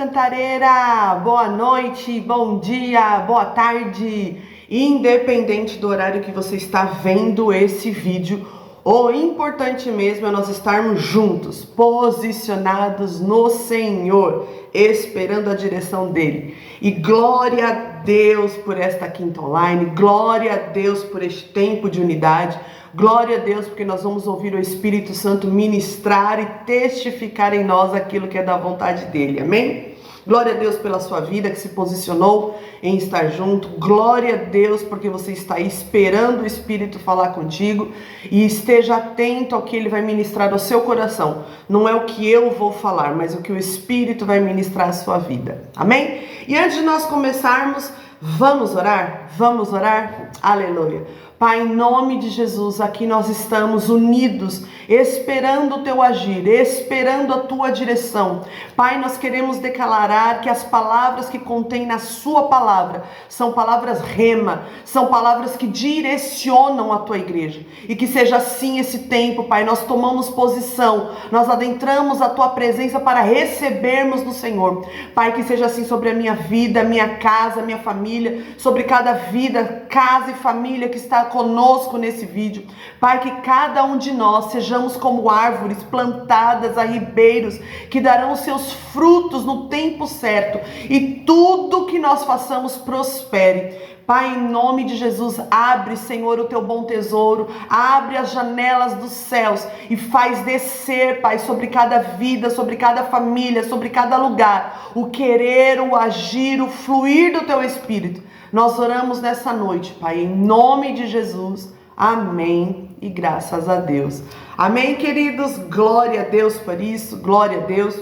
Cantareira! Boa noite, bom dia, boa tarde. Independente do horário que você está vendo esse vídeo, o importante mesmo é nós estarmos juntos, posicionados no Senhor, esperando a direção dele. E glória a Deus por esta quinta online, glória a Deus por este tempo de unidade, glória a Deus porque nós vamos ouvir o Espírito Santo ministrar e testificar em nós aquilo que é da vontade dele, amém? Glória a Deus pela sua vida que se posicionou em estar junto. Glória a Deus porque você está aí esperando o Espírito falar contigo. E esteja atento ao que ele vai ministrar ao seu coração. Não é o que eu vou falar, mas o que o Espírito vai ministrar à sua vida. Amém? E antes de nós começarmos, vamos orar? Vamos orar? Aleluia. Pai, em nome de Jesus, aqui nós estamos unidos, esperando o teu agir, esperando a tua direção. Pai, nós queremos declarar que as palavras que contém na sua palavra são palavras rema, são palavras que direcionam a tua igreja. E que seja assim esse tempo, Pai, nós tomamos posição, nós adentramos a tua presença para recebermos do Senhor. Pai, que seja assim sobre a minha vida, minha casa, minha família, sobre cada vida, casa e família que está conosco nesse vídeo. Pai, que cada um de nós sejamos como árvores plantadas a ribeiros que darão seus frutos no tempo certo e tudo que nós façamos prospere. Pai, em nome de Jesus, abre, Senhor, o teu bom tesouro, abre as janelas dos céus e faz descer, Pai, sobre cada vida, sobre cada família, sobre cada lugar, o querer, o agir, o fluir do teu Espírito. Nós oramos nessa noite, Pai, em nome de Jesus. Amém e graças a Deus. Amém, queridos? Glória a Deus por isso, glória a Deus.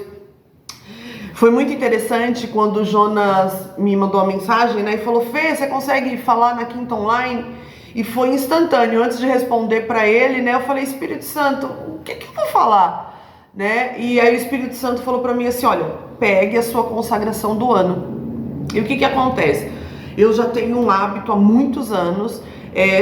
Foi muito interessante quando o Jonas me mandou a mensagem, né, e falou: Fê, você consegue falar na quinta online? E foi instantâneo. Antes de responder para ele, né, eu falei: Espírito Santo, o que eu vou falar? Né? E aí o Espírito Santo falou para mim assim: olha, pegue a sua consagração do ano. E o que acontece? Eu já tenho um hábito há muitos anos,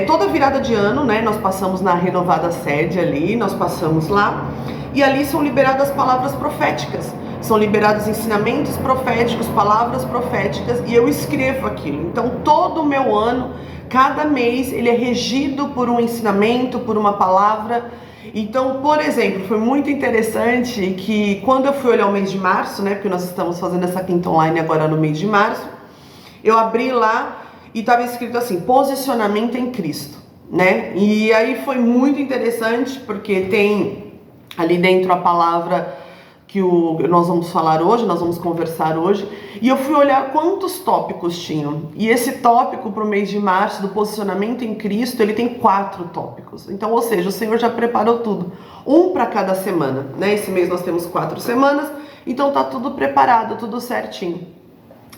toda virada de ano, né, nós passamos na renovada sede ali, nós passamos lá, e ali são liberadas palavras proféticas, são liberados ensinamentos proféticos, palavras proféticas, e eu escrevo aquilo. Então todo o meu ano, cada mês, ele é regido por um ensinamento, por uma palavra. Então, por exemplo, foi muito interessante que quando eu fui olhar o mês de março, né, porque nós estamos fazendo essa quinta online agora no mês de março, eu abri lá e estava escrito assim: posicionamento em Cristo, né? E aí foi muito interessante porque tem ali dentro a palavra que nós vamos falar hoje, nós vamos conversar hoje. E eu fui olhar quantos tópicos tinham. E esse tópico para o mês de março, do posicionamento em Cristo, ele tem 4 tópicos. Então, ou seja, o Senhor já preparou tudo. Um para cada semana, né? Esse mês nós temos 4 semanas, então tá tudo preparado, tudo certinho.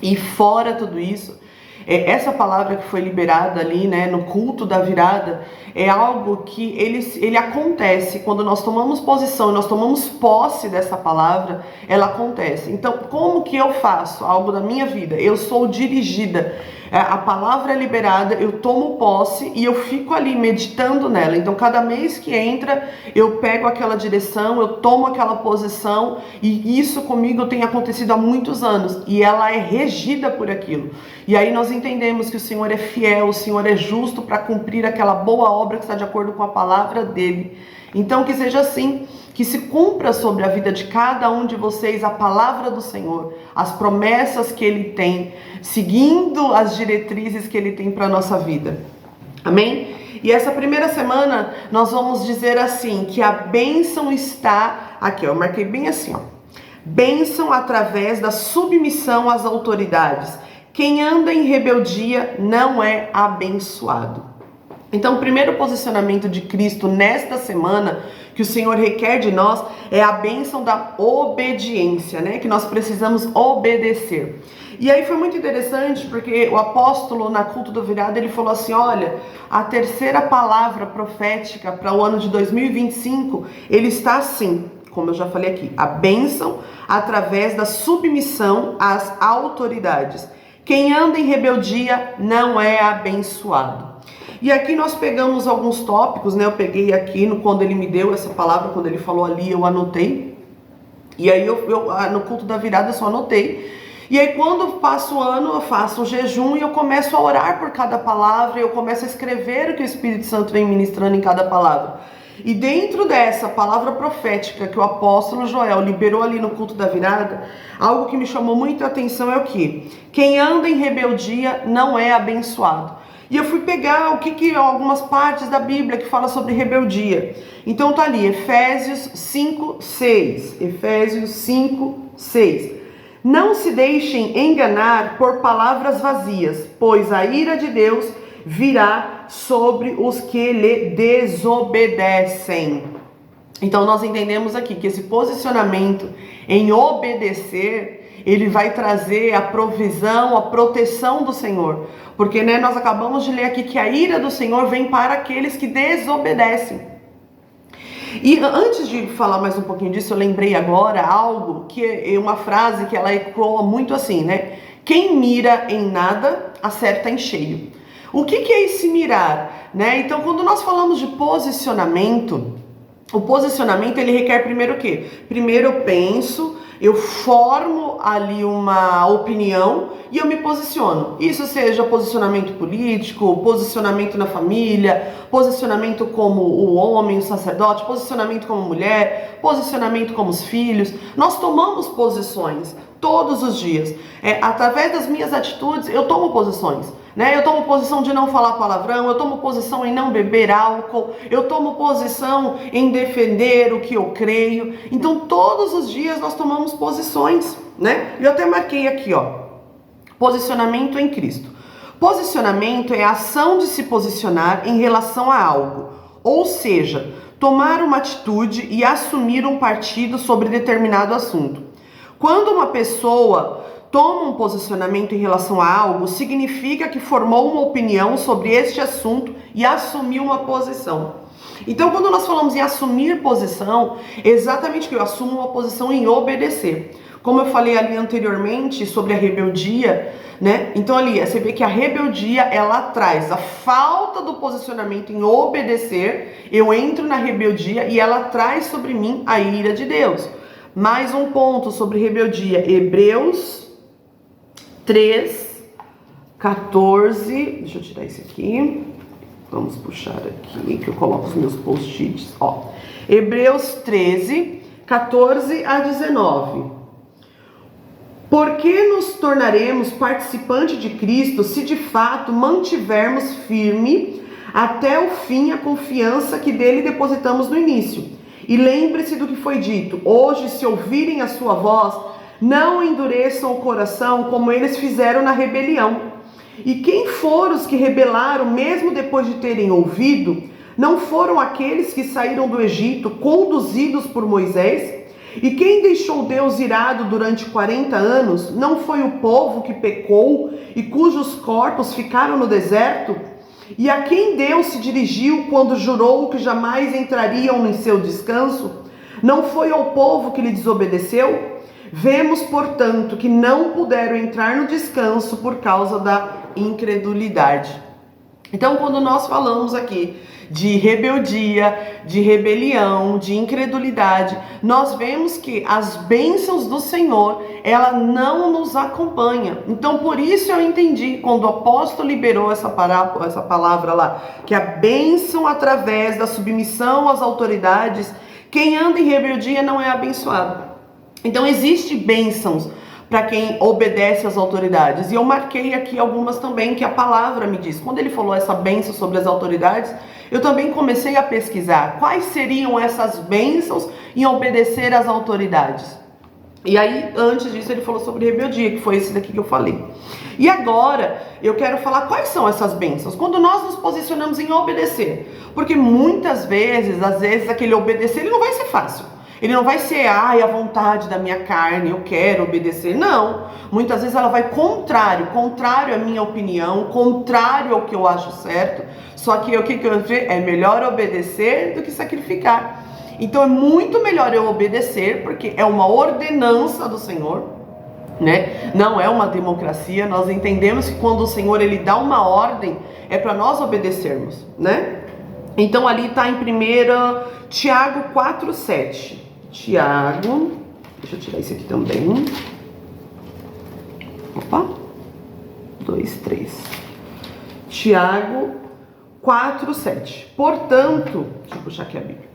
E fora tudo isso, essa palavra que foi liberada ali, né, no culto da virada, é algo que ele acontece quando nós tomamos posição, nós tomamos posse dessa palavra, ela acontece. Então, como que eu faço algo da minha vida? Eu sou dirigida, a palavra é liberada, eu tomo posse e eu fico ali meditando nela. Então, cada mês que entra, eu pego aquela direção, eu tomo aquela posição, e isso comigo tem acontecido há muitos anos, e ela é regida por aquilo. E aí nós entendemos que o Senhor é fiel, o Senhor é justo para cumprir aquela boa obra que está de acordo com a palavra dele. Então que seja assim, que se cumpra sobre a vida de cada um de vocês a palavra do Senhor, as promessas que ele tem, seguindo as diretrizes que ele tem para a nossa vida. Amém? E essa primeira semana nós vamos dizer assim, que a bênção está aqui, ó, eu marquei bem assim, ó. Bênção através da submissão às autoridades. Quem anda em rebeldia não é abençoado. Então, o primeiro posicionamento de Cristo nesta semana que o Senhor requer de nós é a bênção da obediência, né? Que nós precisamos obedecer. E aí foi muito interessante porque o apóstolo na culto da virada, ele falou assim: olha, a terceira palavra profética para o ano de 2025, ele está assim, como eu já falei aqui, a bênção através da submissão às autoridades. Quem anda em rebeldia não é abençoado. E aqui nós pegamos alguns tópicos, né? Eu peguei aqui quando ele me deu essa palavra, quando ele falou ali, eu anotei. E aí no culto da virada eu só anotei. E aí quando passa o ano eu faço um jejum e eu começo a orar por cada palavra, eu começo a escrever o que o Espírito Santo vem ministrando em cada palavra. E dentro dessa palavra profética que o apóstolo Joel liberou ali no culto da virada, algo que me chamou muito a atenção é o que? Quem anda em rebeldia não é abençoado. E eu fui pegar algumas partes da Bíblia que fala sobre rebeldia. Então tá ali, Efésios 5:6. Efésios 5:6. Não se deixem enganar por palavras vazias, pois a ira de Deus virá sobre os que lhe desobedecem. Então nós entendemos aqui que esse posicionamento em obedecer, ele vai trazer a provisão, a proteção do Senhor. Porque nós acabamos de ler aqui que a ira do Senhor vem para aqueles que desobedecem. E antes de falar mais um pouquinho disso, eu lembrei agora algo, que é uma frase que ela ecoa muito assim, né? Quem mira em nada, acerta em cheio. O que é esse mirar? Né? Então, quando nós falamos de posicionamento, o posicionamento ele requer primeiro o quê? Primeiro eu penso, eu formo ali uma opinião e eu me posiciono. Isso seja posicionamento político, posicionamento na família, posicionamento como o homem, o sacerdote, posicionamento como mulher, posicionamento como os filhos. Nós tomamos posições todos os dias. Através das minhas atitudes, eu tomo posições. Né? Eu tomo posição de não falar palavrão, eu tomo posição em não beber álcool, eu tomo posição em defender o que eu creio. Então todos os dias nós tomamos posições, né? Eu até marquei aqui, ó, posicionamento em Cristo. Posicionamento é a ação de se posicionar em relação a algo, ou seja, tomar uma atitude e assumir um partido sobre determinado assunto. Quando uma pessoa toma um posicionamento em relação a algo, significa que formou uma opinião sobre este assunto e assumiu uma posição. Então, quando nós falamos em assumir posição, é exatamente que eu assumo uma posição em obedecer. Como eu falei ali anteriormente sobre a rebeldia, né? Então ali, você vê que a rebeldia, ela traz a falta do posicionamento em obedecer, eu entro na rebeldia e ela traz sobre mim a ira de Deus. Mais um ponto sobre rebeldia, Hebreus 3:14, deixa eu tirar esse aqui, vamos puxar aqui, que eu coloco os meus post-its, ó. Hebreus 13:14-19. Por que nos tornaremos participantes de Cristo se de fato mantivermos firme até o fim a confiança que dele depositamos no início? E lembre-se do que foi dito, hoje se ouvirem a sua voz, não endureçam o coração como eles fizeram na rebelião. E quem foram os que rebelaram mesmo depois de terem ouvido? Não foram aqueles que saíram do Egito conduzidos por Moisés? E quem deixou Deus irado durante 40 anos? Não foi o povo que pecou e cujos corpos ficaram no deserto? E a quem Deus se dirigiu quando jurou que jamais entrariam em seu descanso? Não foi ao povo que lhe desobedeceu? Vemos, portanto, que não puderam entrar no descanso por causa da incredulidade. Então, quando nós falamos aqui de rebeldia, de rebelião, de incredulidade, nós vemos que as bênçãos do Senhor, ela não nos acompanha. Então, por isso eu entendi, quando o apóstolo liberou essa palavra lá, que a bênção através da submissão às autoridades, quem anda em rebeldia não é abençoado. Então, existem bênçãos para quem obedece às autoridades. E eu marquei aqui algumas também que a palavra me diz. Quando ele falou essa bênção sobre as autoridades, eu também comecei a pesquisar quais seriam essas bênçãos em obedecer às autoridades. E aí, antes disso, ele falou sobre rebeldia, que foi esse daqui que eu falei. E agora, eu quero falar quais são essas bênçãos. Quando nós nos posicionamos em obedecer. Porque muitas vezes, às vezes, aquele obedecer, ele não vai ser fácil. Ele não vai ser, a vontade da minha carne, eu quero obedecer. Não. Muitas vezes ela vai contrário à minha opinião, contrário ao que eu acho certo. Só que o que eu vejo? É melhor obedecer do que sacrificar. Então é muito melhor eu obedecer, porque é uma ordenança do Senhor, né? Não é uma democracia. Nós entendemos que quando o Senhor ele dá uma ordem, é para nós obedecermos, né? Então ali está em 1 Tiago 4:7. Tiago Deixa eu tirar esse aqui também. Opa. 2, 3. Tiago 4, 7. Portanto, deixa eu puxar aqui a Bíblia.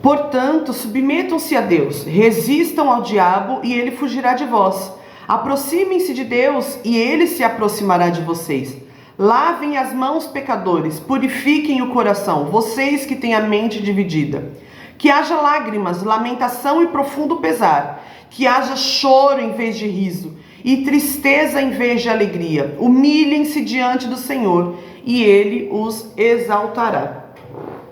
Portanto, submetam-se a Deus, resistam ao diabo e ele fugirá de vós. Aproximem-se de Deus e ele se aproximará de vocês. Lavem as mãos, pecadores, purifiquem o coração, vocês que têm a mente dividida. Que haja lágrimas, lamentação e profundo pesar. Que haja choro em vez de riso e tristeza em vez de alegria. Humilhem-se diante do Senhor e ele os exaltará.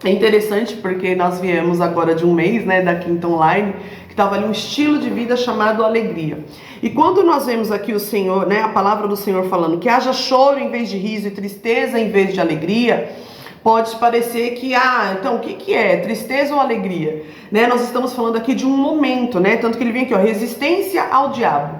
É interessante porque nós viemos agora de um mês, né, da Quinta Online, que estava ali um estilo de vida chamado alegria. E quando nós vemos aqui o Senhor, né, a palavra do Senhor falando que haja choro em vez de riso e tristeza em vez de alegria, pode parecer que, então o que é? Tristeza ou alegria? Né, nós estamos falando aqui de um momento, né, tanto que ele vem aqui, ó, resistência ao diabo.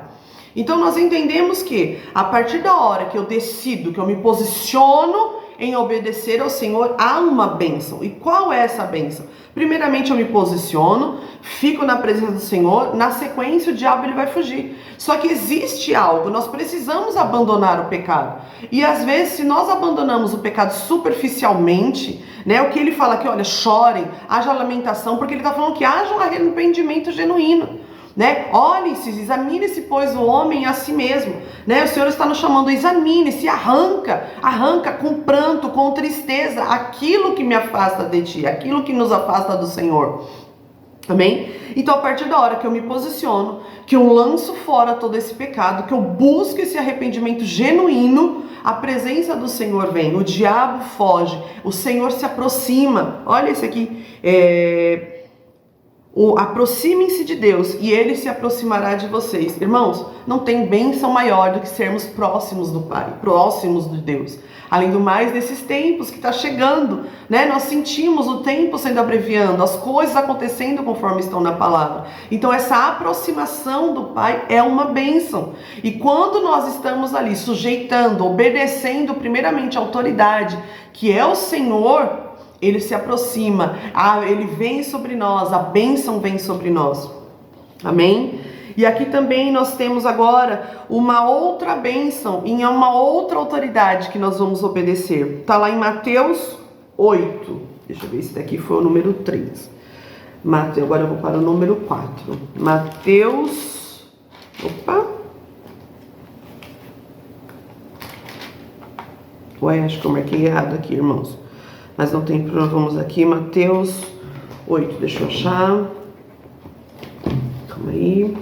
Então nós entendemos que a partir da hora que eu decido, que eu me posiciono em obedecer ao Senhor, há uma bênção. E qual é essa bênção? Primeiramente eu me posiciono, fico na presença do Senhor, na sequência o diabo ele vai fugir. Só que existe algo, nós precisamos abandonar o pecado. E às vezes se nós abandonamos o pecado superficialmente, né, o que ele fala aqui, olha, chorem, haja lamentação, porque ele está falando que haja um arrependimento genuíno. Né? Olhem-se, examine-se, pois, o homem a si mesmo, né? O Senhor está nos chamando, examine-se, arranca com pranto, com tristeza, aquilo que me afasta de ti, aquilo que nos afasta do Senhor. Amém? Então, a partir da hora que eu me posiciono, que eu lanço fora todo esse pecado, que eu busco esse arrependimento genuíno, a presença do Senhor vem, o diabo foge, o Senhor se aproxima. Olha esse aqui, aproximem-se de Deus e ele se aproximará de vocês. Irmãos, não tem bênção maior do que sermos próximos do Pai, próximos de Deus. Além do mais, nesses tempos que está chegando, né? Nós sentimos o tempo sendo abreviando, as coisas acontecendo conforme estão na palavra. Então essa aproximação do Pai é uma bênção. E quando nós estamos ali sujeitando, obedecendo primeiramente a autoridade, que é o Senhor, ele se aproxima, ele vem sobre nós, a bênção vem sobre nós. Amém? E aqui também nós temos agora uma outra bênção, em uma outra autoridade que nós vamos obedecer. Está lá em Mateus 8. Deixa eu ver, esse daqui foi o número 3. Agora eu vou para o número 4. Mateus... Opa! Ué, acho que eu marquei errado aqui, irmãos. Mas não tem problema, vamos aqui, Mateus 8, deixa eu achar. Calma aí.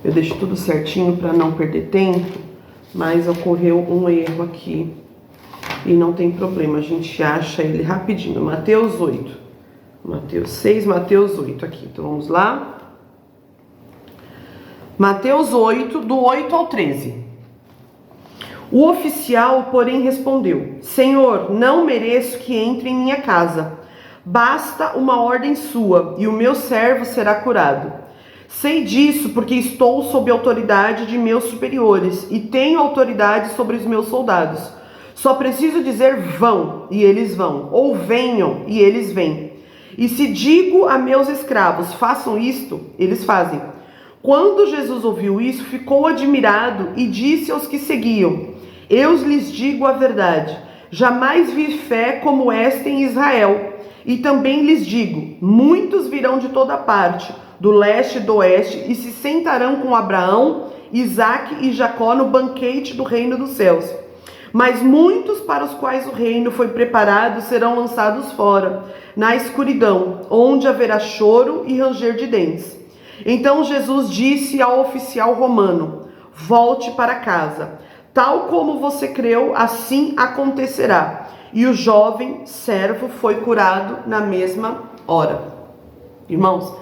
Eu deixo tudo certinho para não perder tempo, mas ocorreu um erro aqui. E não tem problema, a gente acha ele rapidinho. Mateus 8. Mateus 6, Mateus 8 aqui. Então vamos lá. Mateus 8, do 8 ao 13. O oficial, porém, respondeu: Senhor, não mereço que entre em minha casa. Basta uma ordem sua, e o meu servo será curado. Sei disso porque estou sob a autoridade de meus superiores, e tenho autoridade sobre os meus soldados. Só preciso dizer vão, e eles vão, ou venham, e eles vêm. E se digo a meus escravos, façam isto, eles fazem. Quando Jesus ouviu isso, ficou admirado e disse aos que seguiam: Eu lhes digo a verdade, jamais vi fé como esta em Israel. E também lhes digo, muitos virão de toda parte, do leste e do oeste, e se sentarão com Abraão, Isaque e Jacó no banquete do reino dos céus. Mas muitos para os quais o reino foi preparado serão lançados fora, na escuridão, onde haverá choro e ranger de dentes. Então Jesus disse ao oficial romano: Volte para casa. Tal como você creu, assim acontecerá. E o jovem servo foi curado na mesma hora. Irmãos,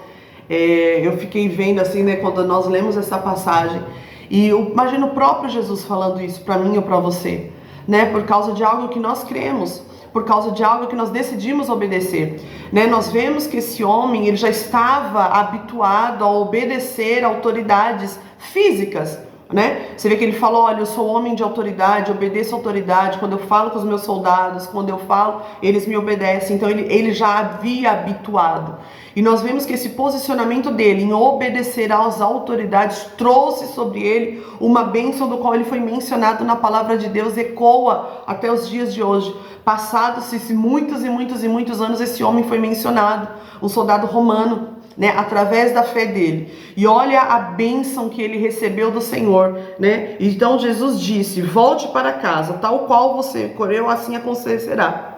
eu fiquei vendo assim, né, quando nós lemos essa passagem, e eu imagino o próprio Jesus falando isso para mim ou para você, né, por causa de algo que nós cremos, por causa de algo que nós decidimos obedecer, né? Nós vemos que esse homem, ele já estava habituado a obedecer a autoridades físicas, né? Você vê que ele falou, olha, eu sou homem de autoridade, obedeço a autoridade, quando eu falo com os meus soldados, quando eu falo, eles me obedecem. Então ele já havia habituado. E nós vemos que esse posicionamento dele em obedecer às autoridades trouxe sobre ele uma bênção do qual ele foi mencionado na palavra de Deus, ecoa até os dias de hoje. Passados-se muitos e muitos e muitos anos, esse homem foi mencionado, um soldado romano, né, através da fé dele. E olha a bênção que ele recebeu do Senhor, né? Então Jesus disse, volte para casa, tal qual você correu, assim acontecerá.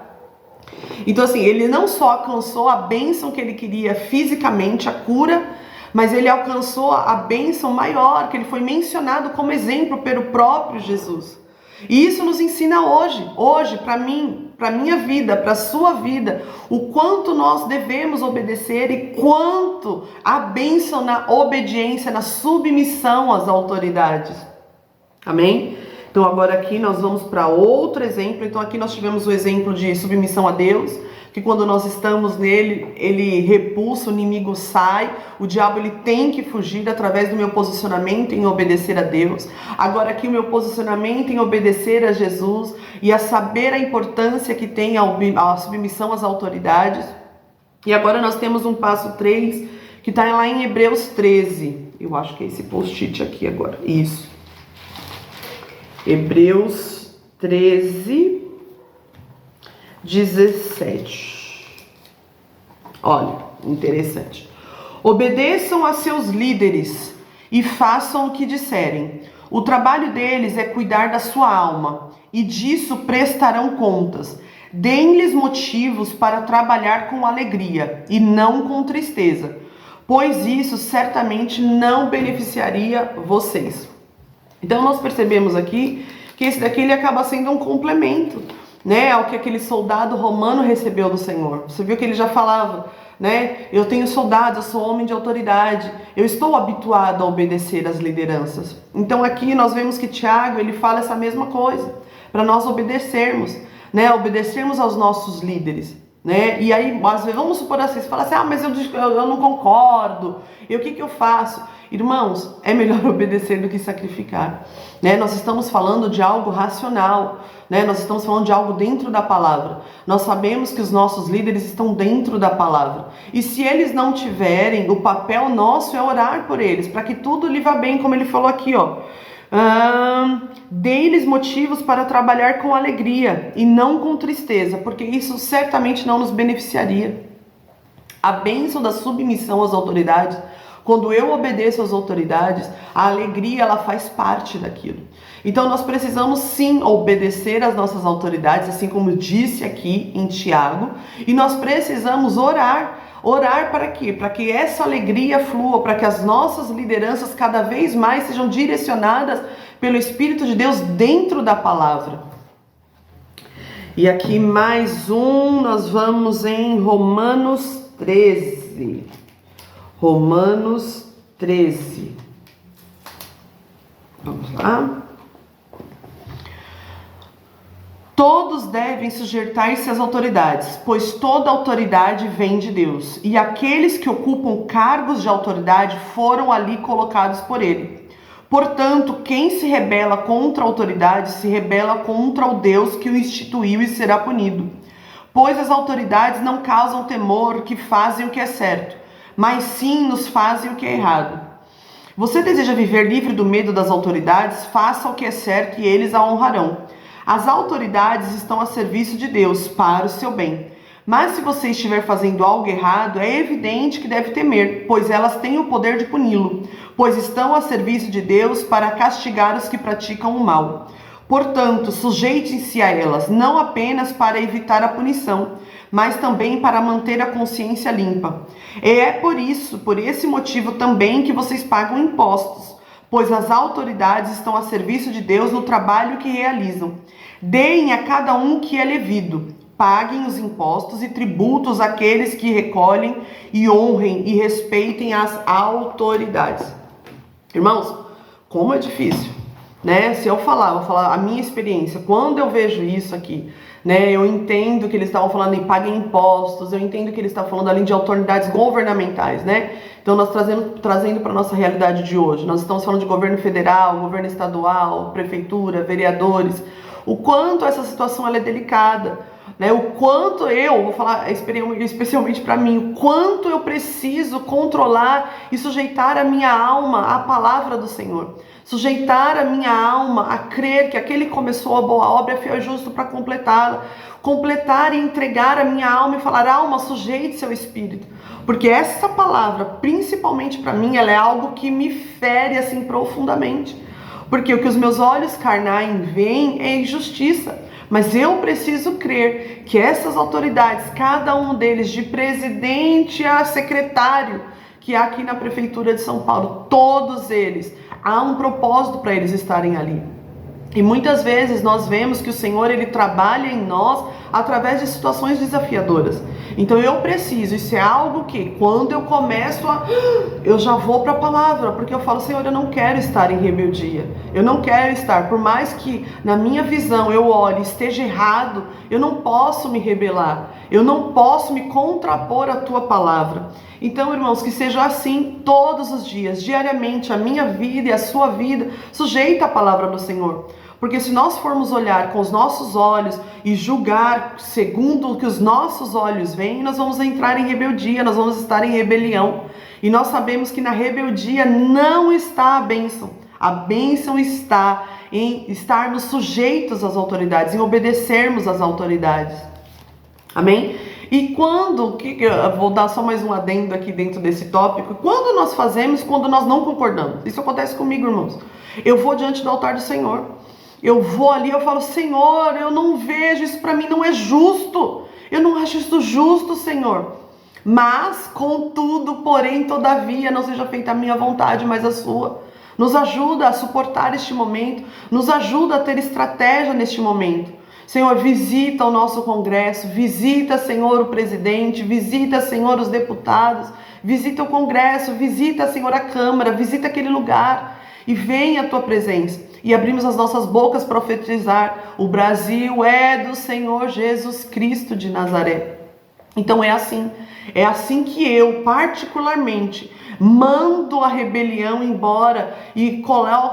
Então assim, ele não só alcançou a bênção que ele queria fisicamente, a cura, mas ele alcançou a bênção maior, que ele foi mencionado como exemplo pelo próprio Jesus. E isso nos ensina hoje, para mim, para minha vida, para a sua vida, o quanto nós devemos obedecer e quanto a bênção na obediência, na submissão às autoridades. Amém? Então agora aqui nós vamos para outro exemplo. Então aqui nós tivemos o exemplo de submissão a Deus, que quando nós estamos nele, ele repulsa, o inimigo sai, o diabo ele tem que fugir através do meu posicionamento em obedecer a Deus. Agora aqui o meu posicionamento em obedecer a Jesus e a saber a importância que tem a submissão às autoridades. E agora nós temos um passo 3, que está lá em Hebreus 13. Eu acho que é esse post-it aqui agora. Isso. Hebreus 13, 17. Olha, interessante. Obedeçam a seus líderes e façam o que disserem. O trabalho deles é cuidar da sua alma, e disso prestarão contas. Deem-lhes motivos para trabalhar com alegria e não com tristeza, pois isso certamente não beneficiaria vocês. Então nós percebemos aqui que esse daqui ele acaba sendo um complemento, né, ao que aquele soldado romano recebeu do Senhor. Você viu que ele já falava, né, eu tenho soldados, eu sou homem de autoridade, eu estou habituado a obedecer às lideranças. Então aqui nós vemos que Tiago ele fala essa mesma coisa, para nós obedecermos, né, obedecermos aos nossos líderes. Né? E aí, às vezes, vamos supor assim, você fala assim, mas eu não concordo, e o que eu faço? Irmãos, é melhor obedecer do que sacrificar, né? Nós estamos falando de algo racional, né? Nós estamos falando de algo dentro da palavra. Nós sabemos que os nossos líderes estão dentro da palavra, e se eles não tiverem, o papel nosso é orar por eles, para que tudo lhe vá bem, como ele falou aqui, ó. Dê-lhes motivos para trabalhar com alegria e não com tristeza, porque isso certamente não nos beneficiaria. A bênção da submissão às autoridades, quando eu obedeço às autoridades, a alegria ela faz parte daquilo. Então nós precisamos sim obedecer às nossas autoridades, assim como disse aqui em Tiago, e nós precisamos orar. Orar para quê? Para que essa alegria flua, para que as nossas lideranças cada vez mais sejam direcionadas pelo Espírito de Deus dentro da palavra. E aqui mais um, nós vamos em Romanos 13. Romanos 13. Vamos lá. Todos devem sujeitar-se às autoridades, pois toda autoridade vem de Deus, e aqueles que ocupam cargos de autoridade foram ali colocados por ele. Portanto, quem se rebela contra a autoridade se rebela contra o Deus que o instituiu e será punido. Pois as autoridades não causam temor que fazem o que é certo, mas sim nos fazem o que é errado. Você deseja viver livre do medo das autoridades? Faça o que é certo e eles a honrarão. As autoridades estão a serviço de Deus para o seu bem. Mas se você estiver fazendo algo errado, é evidente que deve temer, pois elas têm o poder de puni-lo, pois estão a serviço de Deus para castigar os que praticam o mal. Portanto, sujeitem-se a elas, não apenas para evitar a punição, mas também para manter a consciência limpa. É por esse motivo também que vocês pagam impostos, pois as autoridades estão a serviço de Deus no trabalho que realizam. Deem a cada um que é devido, paguem os impostos e tributos àqueles que recolhem e honrem e respeitem as autoridades. Irmãos, como é difícil, né? Se eu vou falar a minha experiência, quando eu vejo isso aqui, né? Eu entendo que eles estavam falando em pagar impostos, eu entendo que eles estavam falando ali de autoridades governamentais, né? Então nós trazendo para a nossa realidade de hoje, nós estamos falando de governo federal, governo estadual, prefeitura, vereadores, o quanto essa situação ela é delicada, né? O quanto eu, vou falar especialmente para mim, o quanto eu preciso controlar e sujeitar a minha alma à palavra do Senhor. Sujeitar a minha alma a crer que aquele que começou a boa obra é fiel e justo para completá-la. Completar e entregar a minha alma e falar: alma, sujeite seu espírito. Porque essa palavra, principalmente para mim, ela é algo que me fere assim profundamente. Porque o que os meus olhos carnais veem é injustiça. Mas eu preciso crer que essas autoridades, cada um deles, de presidente a secretário, que há aqui na Prefeitura de São Paulo, todos eles, há um propósito para eles estarem ali. E muitas vezes nós vemos que o Senhor, Ele trabalha em nós através de situações desafiadoras. Então eu preciso, isso é algo que quando eu começo eu já vou para a palavra, porque eu falo: Senhor, eu não quero estar em rebeldia, eu não quero estar, por mais que na minha visão eu olhe, esteja errado, eu não posso me rebelar, eu não posso me contrapor à tua palavra. Então, irmãos, que seja assim todos os dias, diariamente, a minha vida e a sua vida, sujeita à palavra do Senhor. Porque se nós formos olhar com os nossos olhos e julgar segundo o que os nossos olhos veem, nós vamos entrar em rebeldia, nós vamos estar em rebelião. E nós sabemos que na rebeldia não está a bênção. A bênção está em estarmos sujeitos às autoridades, em obedecermos às autoridades. Amém? E quando, vou dar só mais um adendo aqui dentro desse tópico, quando nós fazemos, quando nós não concordamos, isso acontece comigo, irmãos. Eu vou diante do altar do Senhor, eu vou ali, eu falo: Senhor, eu não vejo, isso para mim não é justo, eu não acho isso justo, Senhor. Mas, contudo, porém, todavia, não seja feita a minha vontade, mas a sua. Nos ajuda a suportar este momento, nos ajuda a ter estratégia neste momento. Senhor, visita o nosso Congresso, visita, Senhor, o presidente, visita, Senhor, os deputados, visita o Congresso, visita, Senhor, a Câmara, visita aquele lugar e vem a tua presença. E abrimos as nossas bocas para profetizar: o Brasil é do Senhor Jesus Cristo de Nazaré. Então é assim que eu, particularmente, mando a rebelião embora e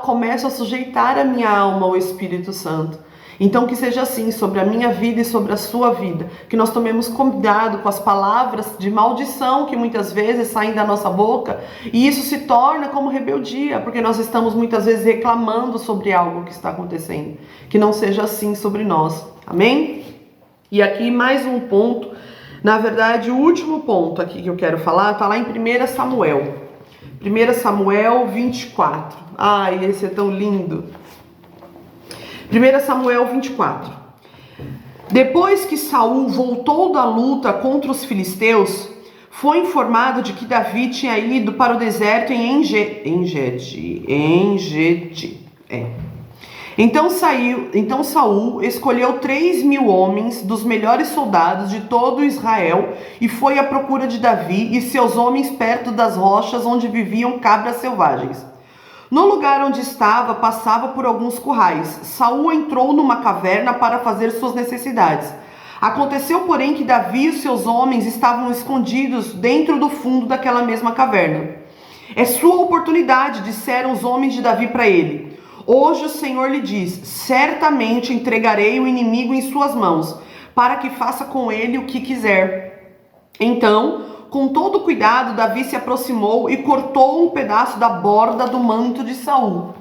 começo a sujeitar a minha alma ao Espírito Santo. Então que seja assim sobre a minha vida e sobre a sua vida, que nós tomemos cuidado com as palavras de maldição que muitas vezes saem da nossa boca, e isso se torna como rebeldia, porque nós estamos muitas vezes reclamando sobre algo que está acontecendo. Que não seja assim sobre nós, amém? E aqui mais um ponto, na verdade o último ponto aqui que eu quero falar, está lá em 1 Samuel, 1 Samuel 24, ai, esse é tão lindo. 1 Samuel 24. Depois que Saul voltou da luta contra os filisteus, foi informado de que Davi tinha ido para o deserto em Engedi. Então Saul escolheu 3.000 homens dos melhores soldados de todo Israel e foi à procura de Davi e seus homens perto das rochas onde viviam cabras selvagens. No lugar onde estava, passava por alguns currais. Saul entrou numa caverna para fazer suas necessidades. Aconteceu, porém, que Davi e seus homens estavam escondidos dentro do fundo daquela mesma caverna. É sua oportunidade, disseram os homens de Davi para ele. Hoje o Senhor lhe diz: certamente entregarei o inimigo em suas mãos, para que faça com ele o que quiser. Então, com todo cuidado, Davi se aproximou e cortou um pedaço da borda do manto de Saul.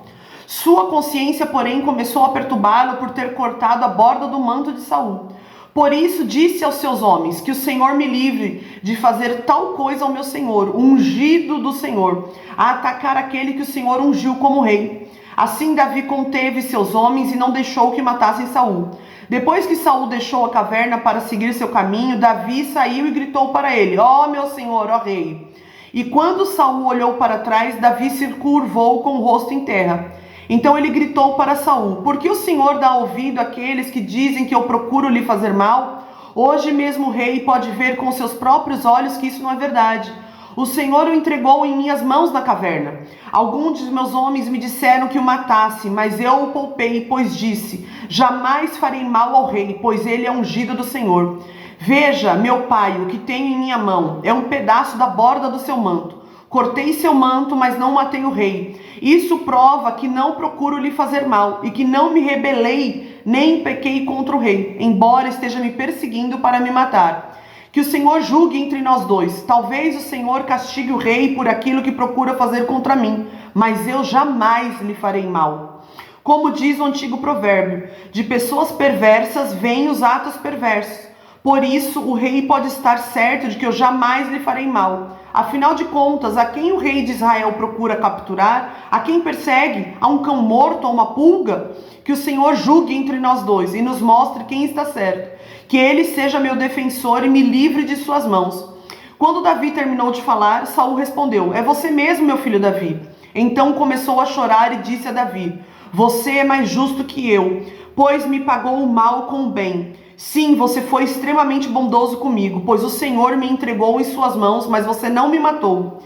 Sua consciência, porém, começou a perturbá-lo por ter cortado a borda do manto de Saul. Por isso disse aos seus homens: que o Senhor me livre de fazer tal coisa ao meu senhor, ungido do Senhor, a atacar aquele que o Senhor ungiu como rei. Assim Davi conteve seus homens e não deixou que matassem Saul. Depois que Saul deixou a caverna para seguir seu caminho, Davi saiu e gritou para ele: ó meu senhor, ó rei. E quando Saul olhou para trás, Davi se curvou com o rosto em terra. Então ele gritou para Saul: por que o Senhor dá ouvido àqueles que dizem que eu procuro lhe fazer mal? Hoje mesmo o rei pode ver com seus próprios olhos que isso não é verdade. O Senhor o entregou em minhas mãos na caverna. Alguns de meus homens me disseram que o matasse, mas eu o poupei, pois disse: jamais farei mal ao rei, pois ele é ungido do Senhor. Veja, meu pai, o que tenho em minha mão é um pedaço da borda do seu manto. Cortei seu manto, mas não matei o rei. Isso prova que não procuro lhe fazer mal e que não me rebelei nem pequei contra o rei, embora esteja me perseguindo para me matar. Que o Senhor julgue entre nós dois. Talvez o Senhor castigue o rei por aquilo que procura fazer contra mim, mas eu jamais lhe farei mal. Como diz o antigo provérbio, de pessoas perversas vêm os atos perversos. Por isso o rei pode estar certo de que eu jamais lhe farei mal. Afinal de contas, a quem o rei de Israel procura capturar? A quem persegue? A um cão morto ou uma pulga? Que o Senhor julgue entre nós dois e nos mostre quem está certo. Que ele seja meu defensor e me livre de suas mãos. Quando Davi terminou de falar, Saul respondeu: é você mesmo, meu filho Davi. Então começou a chorar e disse a Davi: você é mais justo que eu, pois me pagou o mal com o bem. Sim, você foi extremamente bondoso comigo, pois o Senhor me entregou em suas mãos, mas você não me matou.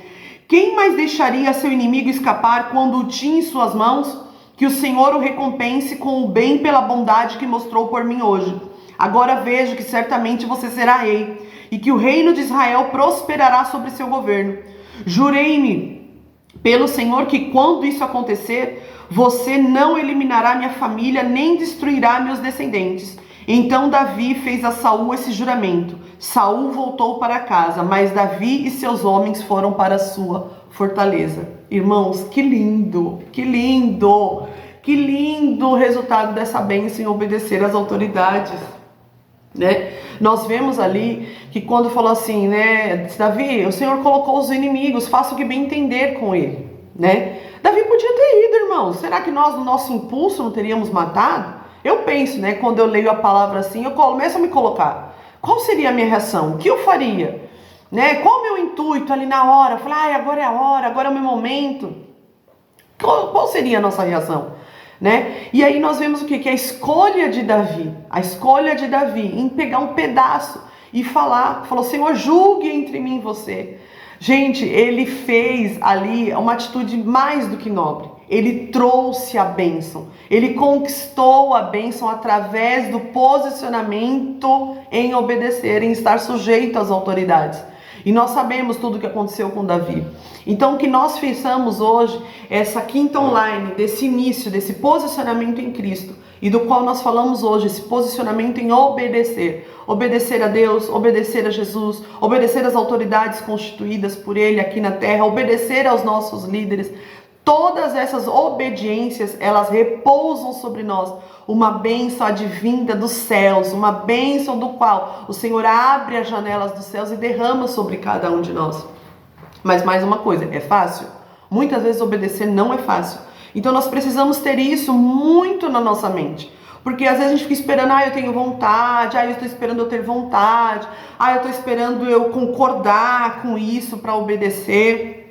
Quem mais deixaria seu inimigo escapar quando o tinha em suas mãos? Que o Senhor o recompense com o bem pela bondade que mostrou por mim hoje. Agora vejo que certamente você será rei, e que o reino de Israel prosperará sobre seu governo. Jurei-me pelo Senhor que quando isso acontecer, você não eliminará minha família, nem destruirá meus descendentes. Então Davi fez a Saul esse juramento. Saul voltou para casa, mas Davi e seus homens foram para a sua fortaleza. Irmãos, que lindo, que lindo, que lindo o resultado dessa bênção em obedecer às autoridades, né? Nós vemos ali que quando falou assim, né, Davi, o Senhor colocou os inimigos, faça o que bem entender com ele, né? Davi podia ter ido, irmão. Será que nós, no nosso impulso, não teríamos matado? Eu penso, né, quando eu leio a palavra assim, eu começo a me colocar. Qual seria a minha reação? O que eu faria? Né? Qual o meu intuito ali na hora? Eu falei, agora é a hora, agora é o meu momento. Qual seria a nossa reação? Né? E aí nós vemos o quê? Que a escolha de Davi em pegar um pedaço e falou, Senhor, julgue entre mim e você. Gente, ele fez ali uma atitude mais do que nobre. Ele trouxe a bênção, ele conquistou a bênção através do posicionamento em obedecer, em estar sujeito às autoridades. E nós sabemos tudo o que aconteceu com Davi. Então, o que nós fizemos hoje, essa quinta online, desse início, desse posicionamento em Cristo, e do qual nós falamos hoje, esse posicionamento em obedecer. Obedecer a Deus, obedecer a Jesus, obedecer às autoridades constituídas por Ele aqui na terra, obedecer aos nossos líderes. Todas essas obediências, elas repousam sobre nós uma bênção advinda dos céus, uma bênção do qual o Senhor abre as janelas dos céus e derrama sobre cada um de nós. Mas mais uma coisa, é fácil? Muitas vezes obedecer não é fácil. Então nós precisamos ter isso muito na nossa mente. Porque às vezes a gente fica esperando, eu tenho vontade, eu estou esperando eu ter vontade, eu estou esperando eu concordar com isso para obedecer.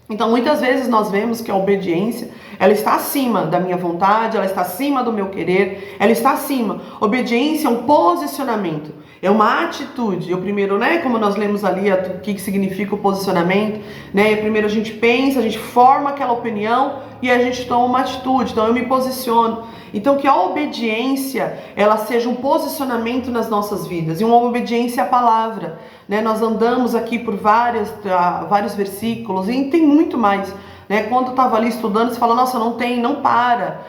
Então muitas vezes nós vemos que a obediência, ela está acima da minha vontade, ela está acima do meu querer, ela está acima. Obediência é um posicionamento, é uma atitude. Primeiro, né, como nós lemos ali o que significa o posicionamento, né? Primeiro a gente pensa, a gente forma aquela opinião e a gente toma uma atitude, então eu me posiciono. Então que a obediência, ela seja um posicionamento nas nossas vidas, e uma obediência à palavra, né? Nós andamos aqui por vários versículos, e tem muito mais, né? Quando eu estava ali estudando, você fala, nossa, não para.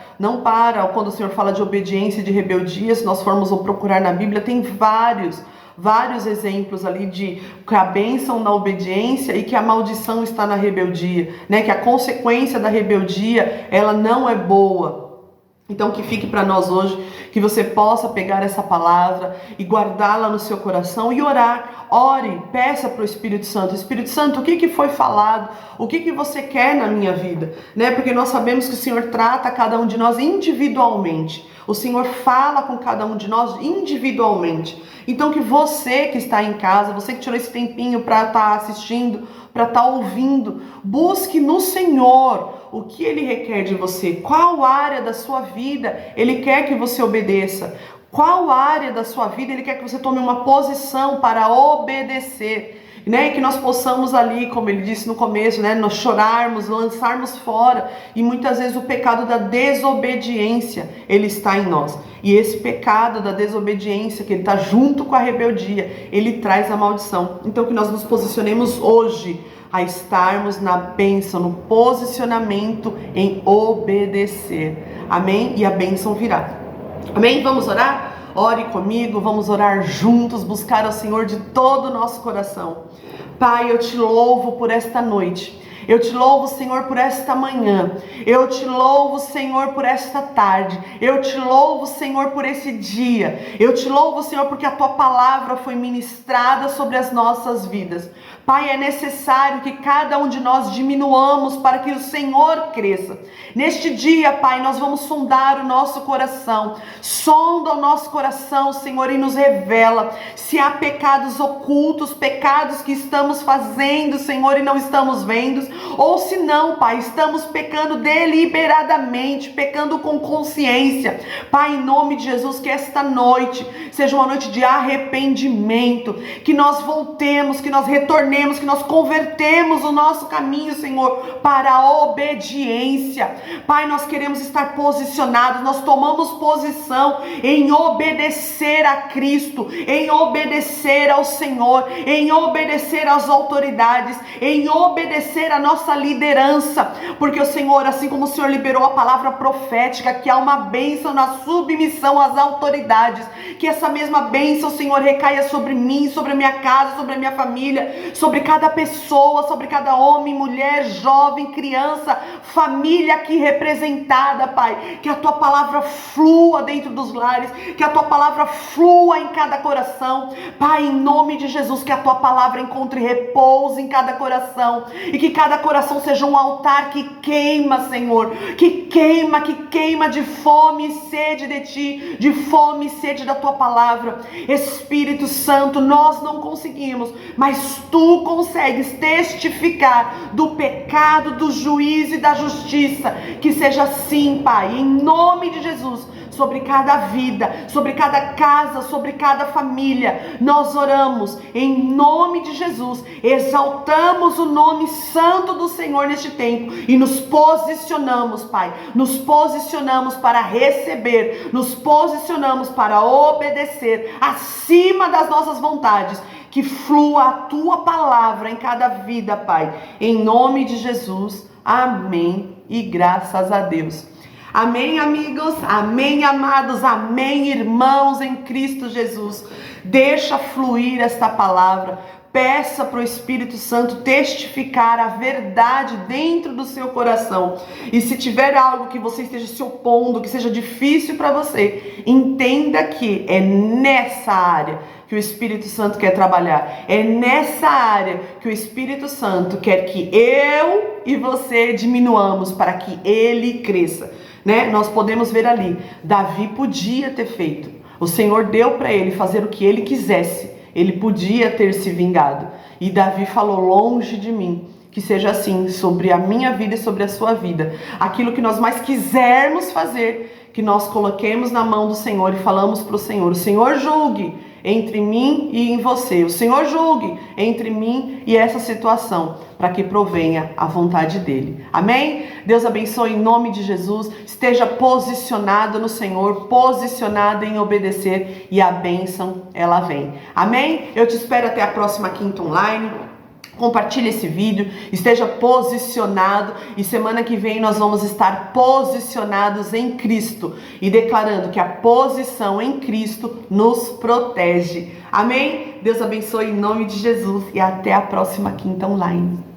Quando o Senhor fala de obediência e de rebeldia, se nós formos procurar na Bíblia, tem vários exemplos ali de que a bênção na obediência e que a maldição está na rebeldia, né? Que a consequência da rebeldia, ela não é boa. Então que fique para nós hoje, que você possa pegar essa palavra e guardá-la no seu coração e orar. Ore, peça para o Espírito Santo. Espírito Santo, o que foi falado? O que você quer na minha vida? Né? Porque nós sabemos que o Senhor trata cada um de nós individualmente. O Senhor fala com cada um de nós individualmente. Então que você que está em casa, você que tirou esse tempinho para estar assistindo, para estar ouvindo, busque no Senhor o que Ele requer de você. Qual área da sua vida Ele quer que você obedeça? Qual área da sua vida Ele quer que você tome uma posição para obedecer? né? Que nós possamos ali, como ele disse no começo, né? Nós chorarmos, lançarmos fora. E muitas vezes o pecado da desobediência, ele está em nós. E esse pecado da desobediência, que ele está junto com a rebeldia, ele traz a maldição. Então que nós nos posicionemos hoje a estarmos na bênção, no posicionamento em obedecer. Amém? E a bênção virá. Amém? Vamos orar? Ore comigo, vamos orar juntos, buscar ao Senhor de todo o nosso coração. Pai, eu te louvo por esta noite. Eu te louvo, Senhor, por esta manhã. Eu te louvo, Senhor, por esta tarde. Eu te louvo, Senhor, por esse dia. Eu te louvo, Senhor, porque a tua palavra foi ministrada sobre as nossas vidas. Pai, é necessário que cada um de nós diminuamos para que o Senhor cresça. Neste dia, Pai, nós vamos sondar o nosso coração. Sonda o nosso coração, Senhor, e nos revela se há pecados ocultos, pecados que estamos fazendo, Senhor, e não estamos vendo. Ou se não, Pai, estamos pecando deliberadamente, pecando com consciência. Pai, em nome de Jesus, que esta noite seja uma noite de arrependimento, que nós voltemos, que nós retornemos, que nós convertemos o nosso caminho, Senhor, para a obediência. Pai, nós queremos estar posicionados, nós tomamos posição em obedecer a Cristo, em obedecer ao Senhor, em obedecer às autoridades, em obedecer a nossa liderança, porque o Senhor, assim como o Senhor liberou a palavra profética, que há uma bênção na submissão às autoridades, que essa mesma bênção, Senhor, recaia sobre mim, sobre a minha casa, sobre a minha família, sobre cada pessoa, sobre cada homem, mulher, jovem, criança, família aqui representada, Pai, que a tua palavra flua dentro dos lares, que a tua palavra flua em cada coração, Pai, em nome de Jesus, que a tua palavra encontre repouso em cada coração, e que cada coração seja um altar que queima, Senhor, que queima de fome e sede de Ti, de fome e sede da Tua palavra. Espírito Santo, nós não conseguimos, mas Tu consegues testificar do pecado, do juízo e da justiça. Que seja assim, Pai, em nome de Jesus, sobre cada vida, sobre cada casa, sobre cada família. Nós oramos em nome de Jesus, exaltamos o nome santo do Senhor neste tempo e nos posicionamos, Pai, nos posicionamos para receber, nos posicionamos para obedecer acima das nossas vontades. Que flua a Tua palavra em cada vida, Pai, em nome de Jesus. Amém e graças a Deus. Amém, amigos, amém, amados, amém, irmãos em Cristo Jesus. Deixa fluir esta palavra, peça para o Espírito Santo testificar a verdade dentro do seu coração. E se tiver algo que você esteja se opondo, que seja difícil para você, entenda que é nessa área que o Espírito Santo quer trabalhar. É nessa área que o Espírito Santo quer que eu e você diminuamos para que ele cresça. Né? Nós podemos ver ali, Davi podia ter feito, o Senhor deu para ele fazer o que ele quisesse, ele podia ter se vingado, e Davi falou: longe de mim, que seja assim sobre a minha vida e sobre a sua vida, aquilo que nós mais quisermos fazer, que nós coloquemos na mão do Senhor e falamos para o Senhor julgue entre mim e em você, o Senhor julgue entre mim e essa situação, para que provenha a vontade dele. Amém? Deus abençoe em nome de Jesus. Esteja posicionado no Senhor, posicionado em obedecer, e a bênção ela vem. Amém? Eu te espero até a próxima quinta online. Compartilhe esse vídeo, esteja posicionado, e semana que vem nós vamos estar posicionados em Cristo e declarando que a posição em Cristo nos protege. Amém? Deus abençoe em nome de Jesus e até a próxima quinta online.